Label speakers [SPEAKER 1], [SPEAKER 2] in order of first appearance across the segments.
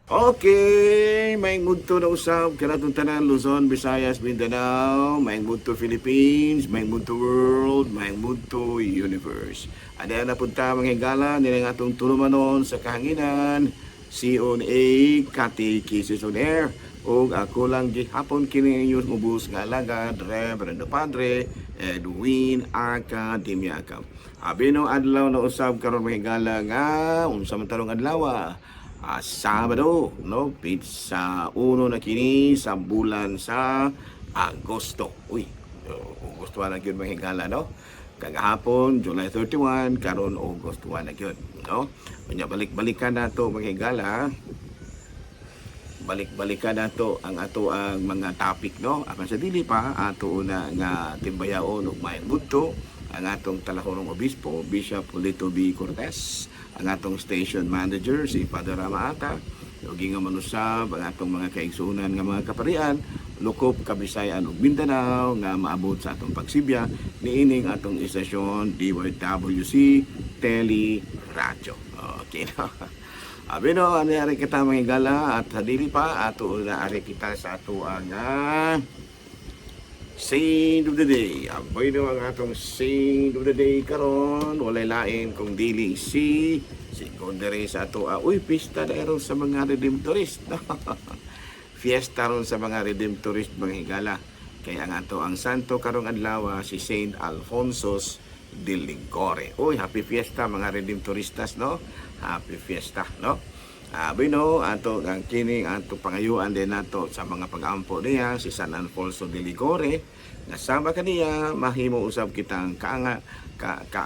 [SPEAKER 1] Okay, maing mudto na usab kanatong tanan Luzon, Visayas, Mindanao, maing mudto Philippines, maing mudto world, maing mudto universe. Ada na punta mga higala nila atong tulumanon sa kahanginan, CONA Catechesis on Air. O ako lang gihapon kini inyong mubus nga alagad, Reverend Padre Edwin Academiaca. Abino adlaw na usab karon mga higala nga unsa man tarong adlaw. Sabado, no? Sa uno na kini sa bulan sa Agosto. Uy, Agosto na gyud mahigala, no? Kagahapon, July 31, karon Agosto na gyud, no? Unya balik-balikan nato mahigala. Balik-balikan nato ang ato ang mga topic, no? Apan sa dili pa ato una nga timbayaon ug maayong budto ang atong talahorong obispo, Bishop Lito B. Cortez, ang atong station manager si Father Ramaata, ug nga manusab ang atong mga kaigsuonan nga mga kaparian, Lukop, Kabisayan ug Mindanao nga maabot sa atong pagsibya niining atong istasyon DYWC Tele Radio. Okay na. Abino, ari kita mga gala at hadili pa ato na ari kita sa ato ang Saint of the Day. Aboy na ang atong Saint of the Day karon, walay lain kung dili si secondary sa ato. Uy, pista na ron sa mga redemptorist. Fiesta ron sa mga redemptorist mga higala. Kaya ang ato ang santo karong adlaw si Saint Alfonsos de Ligore. Uy, happy fiesta mga redemptoristas, no? Happy fiesta, no? Bino, ato ang kini ato pangayuan din nato sa mga pag-ampo niya si San Alfonso de Ligore. Nasama kaniya mahimo usab kitang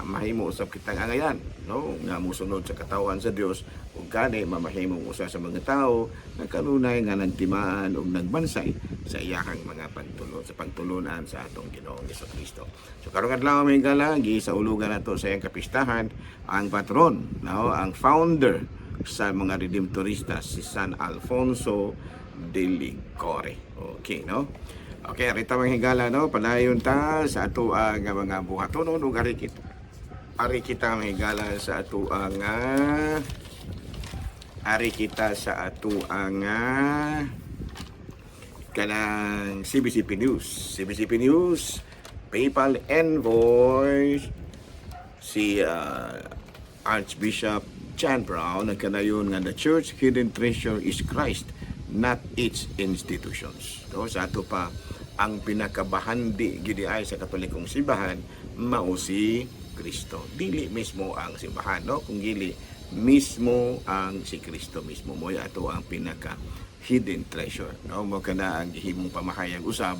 [SPEAKER 1] mahimo usab kitang angayan, no? Nga musunod sa katawan sa Dios ug kani mamahimo usa sa mga tao nga kanunay nga nagtimaan ug nagbansay sa iyahang mga pagtulon sa pagtulunan sa atong Ginoong Jesucristo. So karong adlaw may galagi sa ulugan nato sa iyang kapistahan ang patron, no? Ang founder sa mga redemptoristas si San Alfonso de Ligore. Okay, no? Okay, rita mga higala, no? Padayon ta sa ato ang mga buhaton, no? Ari kita mga higala sa ato ang ari kita sa ato ang kanang CBCP News, PayPal envoy si Archbishop John Brown nagkanayon nga the church hidden treasure is Christ, not its institutions. So, sa ato pa ang pinakabahandi gidi ay sa Katolikong simbahan mao si Kristo. Dili mismo ang simbahan, no? Kung dili mismo ang si Kristo mismo mo ato ang pinaka hidden treasure, no? Mo kana ang gihimong pamahayag usab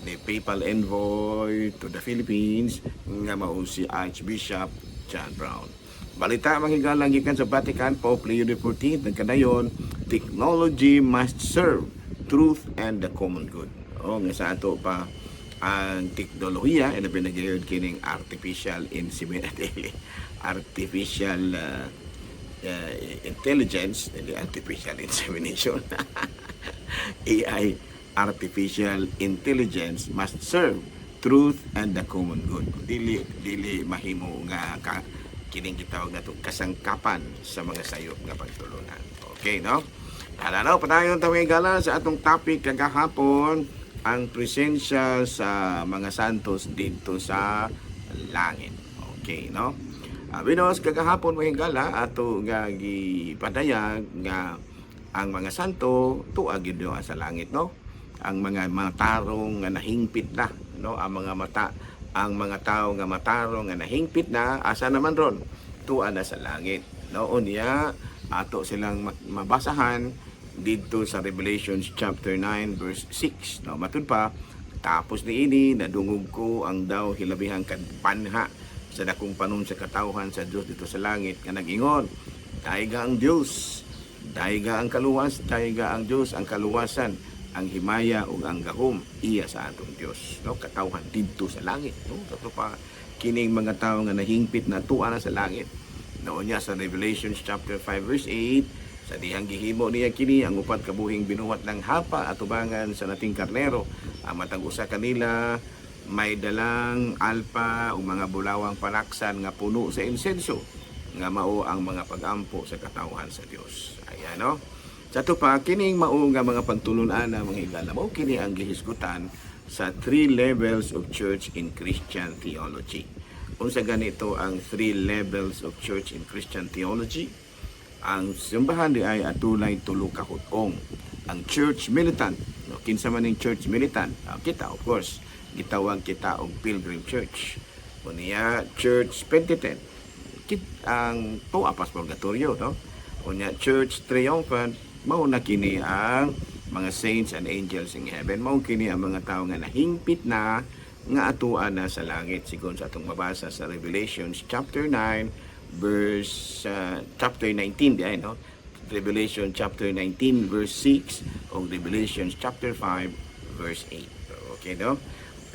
[SPEAKER 1] ni PayPal envoy to the Philippines nga mao si Archbishop John Brown. Balita manghigalang gikan sa Vatican, Pope Leo XIV nagkadayon, technology must serve truth and the common good. O nga sa ato pa ang teknolohiya ay pinagayod kining artificial intelligence, hindi artificial insemination. AI, artificial intelligence must serve truth and the common good. Dili mahimo nga kining gitawag nato kasangkapan sa mga sayop nga pagtulunan. Okay, no? Alalaw, padayon tawag gala sa atong topic kagahapon, ang presensya sa mga santos dito sa langit. Okay, no? Binos kagahapon mga gala ato nga gipadayag nga ang mga santo tuag gyud sa langit, no? Ang mga matarong nga nahingpit na, no? Ang mga tao nga matarong nga nahingpit na asa naman ron tuwa na sa langit, no? Unya ato silang mabasahan dito sa Revelation chapter 9 verse 6, no? Matud pa tapos niini nadungog ko ang daw hilabihang panha sa dakong panon sa katawhan sa Dios dito sa langit nga nag-ingon, daiga ang Dios, daiga ang kaluwas, daiga ang Dios ang kaluwasan, ang himaya ug ang gahom iya sa atong Dios, no? Katawhan dito sa langit, no? Tatlo pa kining mga tawo nga nahingpit na tuwa na sa langit. Noon niya sa Revelation chapter 5 verse 8, sa dihang gihimo niya kini ang upat kabuhing binuhat ng hapa at ubangan sa nating karnero. Ang matang usa kanila may dalang alpa o mga bulawang palaksan nga puno sa insenso nga mao ang mga pag-ampo sa katawhan sa Dios. Ayan, no? Sa ito pa, kining mao nga mga pagtulunan na mga higala, mao kini ang gihisgutan sa 3 levels of church in Christian theology. Unsa ganito ang 3 levels of church in Christian theology? Ang simbahan di ay atulay tulo ka hutong. Ang church militant, no, kinsa man ning church militant, kita of course, gitawag kita og Pilgrim Church. Unya church penitent, ang tuwa pas purgatorio, no? Unya church triumphant, mao na kini ang mga saints and angels in heaven. Mao kini ang mga tawo nga nahingpit na nga atuan na sa langit sigon sa atong mabasa sa Revelations chapter 9 verse chapter 19 diay, no? Revelation chapter 19 verse 6 o Revelation chapter 5 verse 8. Okay, no?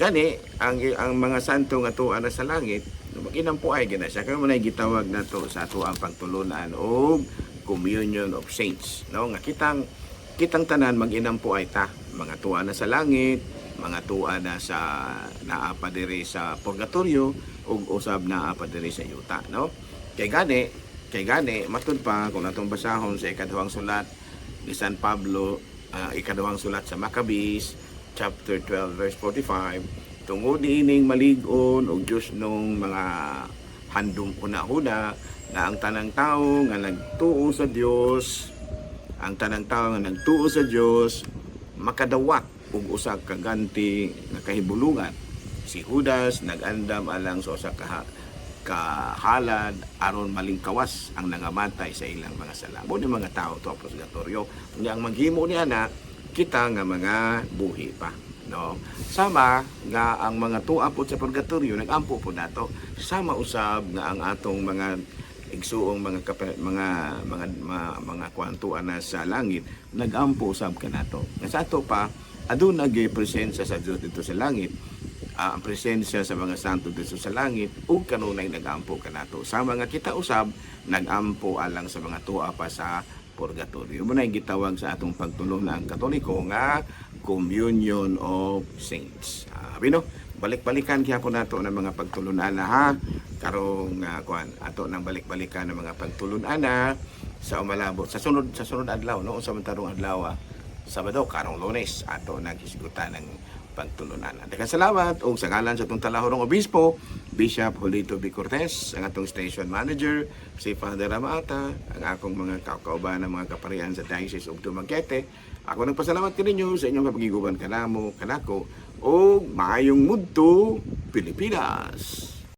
[SPEAKER 1] Gani ang mga santo nga tuwa na sa langit, maginampuay gina siya kay mo na gitawag nato sa ato ang pagtulunan o communion of saints, no? Nga kitang tanan maginampuay ta, mga tuwa na sa langit, mga tuwa na sa naapa diri sa purgatorio ug usab naapa diri sa yuta, no? Kay gani matud pa kung atong basahon sa ikaduhang sulat ni San Pablo, ikaduhang sulat sa Maccabees chapter 12 verse 45, tungod ining malig-on og Dios nung mga handom una-una na ang tanang tawo nga nagtuo sa Dios, ang tanang tawo nga nagtuo sa Dios makadawat og usa ka ganti nga kahibulungan. Si Judas nag-andam alang sa usa ka kahalad aron malingkawas ang nangamatay sa ilang mga sala. Mo ni mga tao to purgatorio. Unya ang maghimo niya na kita nga mga buhi pa, no? Sama nga ang mga tuwa po sa purgatorio nagampo po nato. Sama usab nga ang atong mga igsuong mga kwantuan na sa langit nagampo usab kanato. Nga sa ato pa aduna gyud presensya sa Dios dito sa langit. Ang presensya sa mga santo dito sa langit ug kanunay nagampo kanato. Sama nga kita usab nagampo alang sa mga tuwa pa sa purgatorio. Mo na gitawag sa atong pagtulunan Katoliko nga Communion of Saints. Bino, balik-balikan gyapon nato ng mga pagtulunan na ha. Karong ato nang balik-balikan ng mga pagtulunan na sa umalabot sa sunod adlaw, no? Sa tarong adlaw, Sabado karong Lunes ato naghisgutan ng pagtulunan. Daghang salamat og sa ngalan sa atong talahorong obispo, Bishop Julito B. Cortez, ang atong station manager, si Father Ramata, ang akong mga kauban ng mga kaparihan sa Diocese of Dumaguete. Ako nagpasalamat kaninyo sa inyong kapagiguban kanamo, kanako, o maayong mudto, Pilipinas.